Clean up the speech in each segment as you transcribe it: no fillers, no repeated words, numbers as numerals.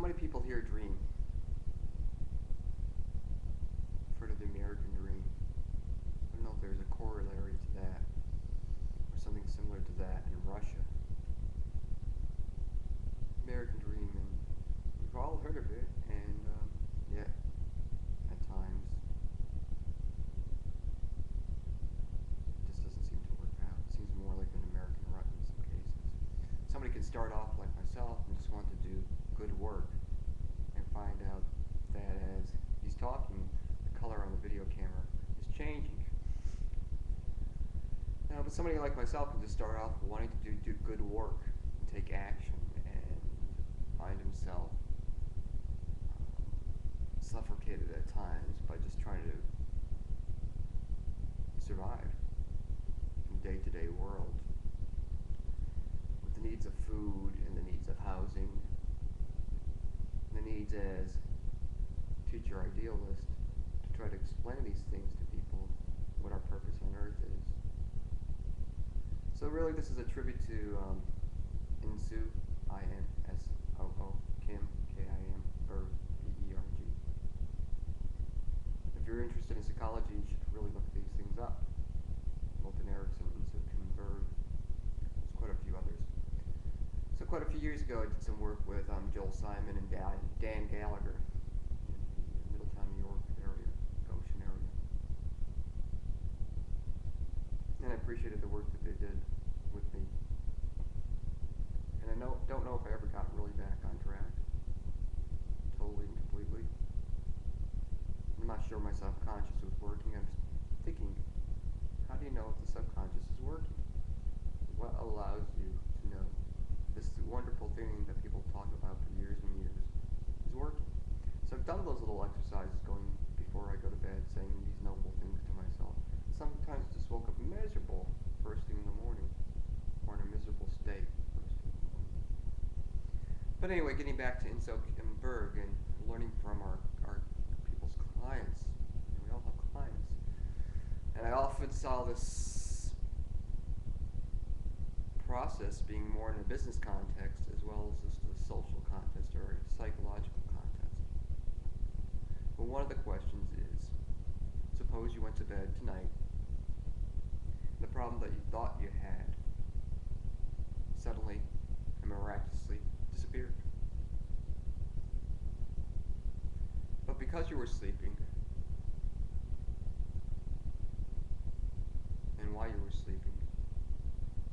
many people here dream? Heard of the American dream? I don't know if there's a corollary to that or something similar to that in Russia. American dream, and we've all heard of it, and yeah, at times it just doesn't seem to work out. It seems more like an American rut in some cases. Somebody can start off like myself and just want to do good work and find out that as he's talking, the color on the video camera is changing. Now, but somebody like myself can just start off wanting to do good work and take action and find himself suffocated at times by just trying to survive in the day-to-day world with the needs of food and the needs of housing, and the needs as teacher idealist to try to explain these things to people, what our purpose on earth is. So really this is a tribute to Insoo, I-N-S-O-O, Kim, K-I-M, Berg, B-E-R-G. If you're interested in psychology, you should really look these things up. Milton Erickson, Insoo, Kim, Berg. There's quite a few others. So quite a few years ago I did some work with Joel Simon and Dan Gallagher in the Middletown, New York area, Goshen area. And I appreciated the work that they did with me. And I don't know if I ever got really back on track, totally and completely. I'm not sure my subconscious was working. I was thinking, how do you know if the subconscious is working? What allows you to know this wonderful thing that people talk about for years and years is working? So I've done those little exercises going before I go to bed, saying these noble things to myself. Sometimes I just woke up miserable first thing in the morning, or in a miserable state first thing in the morning. But anyway, getting back to Insoo and Berg and learning from our people's clients. We all have clients. And I often saw this process being more in a business context as well as just a social context or a psychological context. But one of the questions is, suppose you went to bed tonight, and the problem that you thought you had suddenly and miraculously disappeared. But because you were sleeping, and while you were sleeping,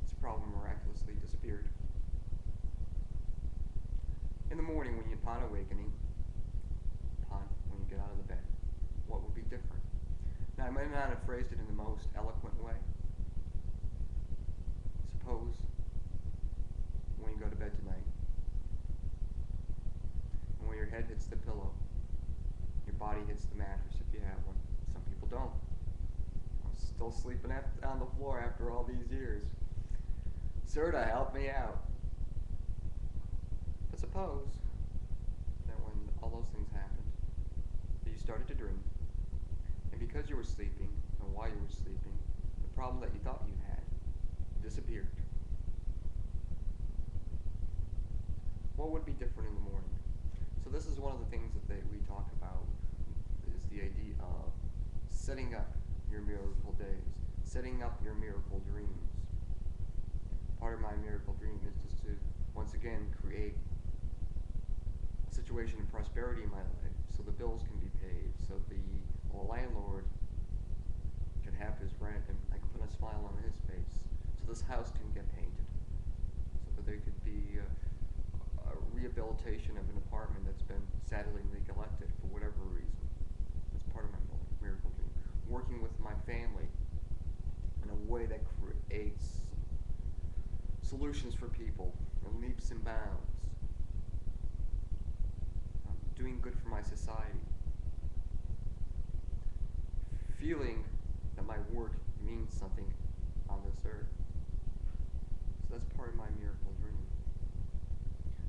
this problem miraculously disappeared. In the morning, when you upon awakening, when you get out of the bed, what would be different? Now, I might not have phrased it in the most eloquent way. Suppose, when you go to bed tonight, and when your head hits the pillow, your body hits the mattress if you have one. Some people don't. I'm still sleeping on the floor after all these years. Serta, help me out. But suppose that when all those things happened, that you started to dream, and because you were sleeping, and while you were sleeping, the problem that you thought you had disappeared. What would be different in the morning? So this is one of the things that we talk about, is the idea of setting up your miracle days, setting up your miracle dreams. Part of my miracle dream is just to, once again, create a situation of prosperity in my life so the bills can be paid, so the landlord can have his rent and I can put a smile on his face, so this house can get painted, so that there could be a rehabilitation of an apartment that's been sadly neglected for whatever reason. That's part of my miracle dream. Working with my family in a way that creates solutions for people in leaps and bounds. Doing good for my society. Feeling that my work means something on this earth. So that's part of my miracle dream.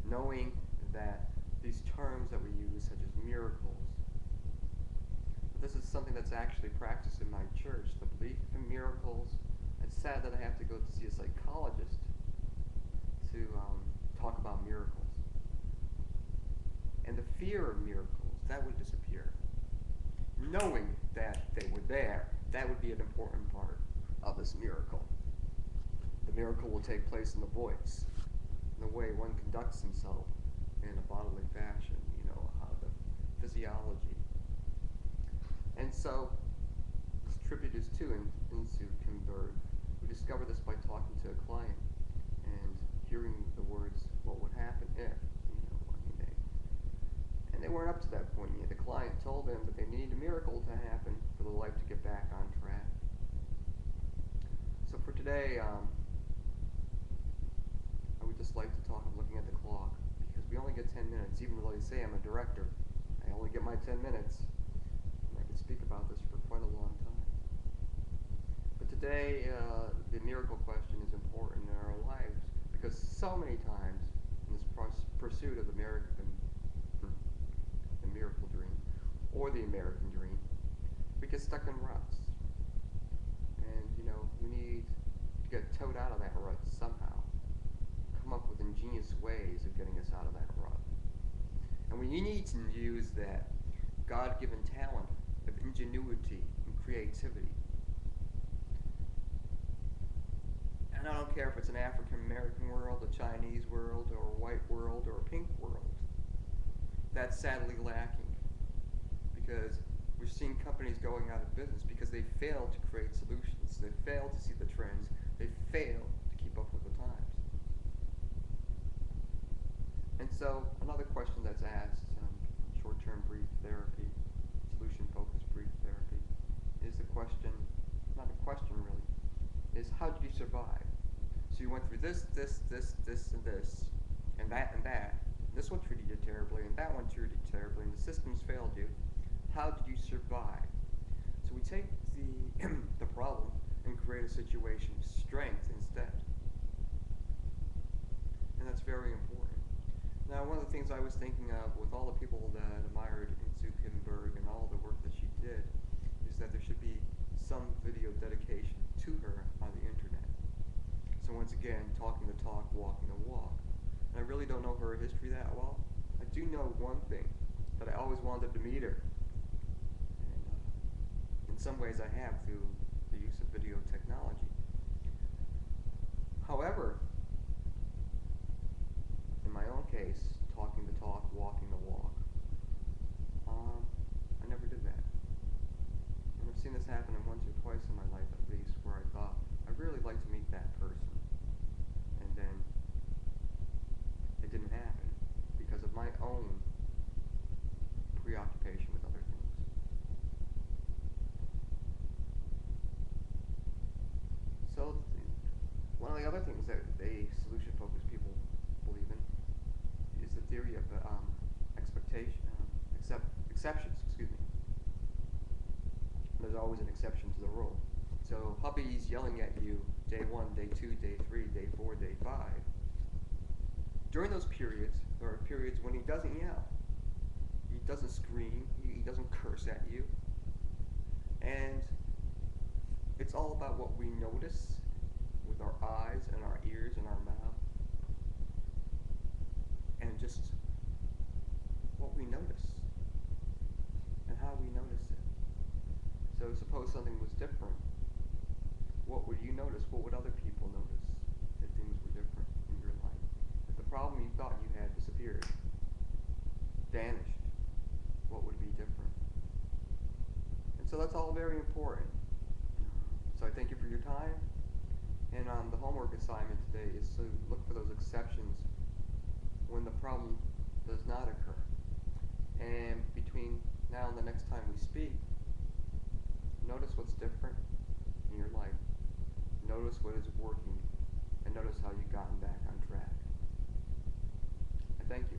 Knowing that these terms that we use, such as miracles, this is something that's actually practiced in my church, the belief in miracles. It's sad that I have to go to see a psychologist to talk about miracles. the fear of miracles, that would disappear. Knowing that they were there, that would be an important part of this miracle. The miracle will take place in the voice, in the way one conducts himself in a bodily fashion, how the physiology. And so, this tribute is to Insoo Berg. We discovered this by talking to a client and hearing the words, what would happen if, and they weren't up to that point yet. The client told them that they needed a miracle to happen for the life to get back on track. So for today, I would just like to talk, I'm looking at the clock, because we only get 10 minutes, even though they say I'm a director. I only get my 10 minutes, and I could speak about this for quite a long time. But today, the miracle question is important in our lives, because so many times in this pursuit of the miracle dream, or the American dream, we get stuck in ruts. And, we need to get towed out of that rut somehow. Come up with ingenious ways of getting us out of that rut. And we need to use that God-given talent of ingenuity and creativity. And I don't care if it's an African-American world, a Chinese world, or a white world, or a pink world. That's sadly lacking, because we're seeing companies going out of business because they fail to create solutions. They fail to see the trends. They fail to keep up with the times. And so another question that's asked in short-term brief therapy, solution-focused brief therapy, is the question, not a question really, is how did you survive? So you went through this, and this, and that, and that. This one treated you terribly, and that one treated you terribly, and the systems failed you. How did you survive? So we take the problem and create a situation of strength instead. And that's very important. Now, one of the things I was thinking of with all the people that admired Insoo Berg and all the work that she did is that there should be some video dedication to her on the internet. So once again, talking the talk, walking the walk. And I really don't know her history that well. I do know one thing, that I always wanted to meet her. And in some ways I have through the use of video technology. However, in my own case, talking the talk, walking the walk, I never did that. And I've seen this happen once or twice in my life at least, where I thought, I'd really like to meet that person. And then it didn't happen because of my own preoccupation with other things. So one of the other things that they solution-focused people believe in is the theory of exceptions. There's always an exception to the rule. So hubby's yelling at you day 1, day 2, day 3, day 4, day 5. During those periods, there are periods when he doesn't yell. He doesn't scream. He doesn't curse at you. And it's all about what we notice with our eyes and our ears and our mouth. And just what we notice and how we notice it. So suppose something was different. What would you notice? What would other people notice if things were different in your life? If the problem you thought you had disappeared, vanished, what would be different? And so that's all very important. So I thank you for your time. And the homework assignment today is to look for those exceptions when the problem does not occur. And between now and the next time we speak, notice what's different in your life. Notice what is working, and notice how you've gotten back on track. I thank you.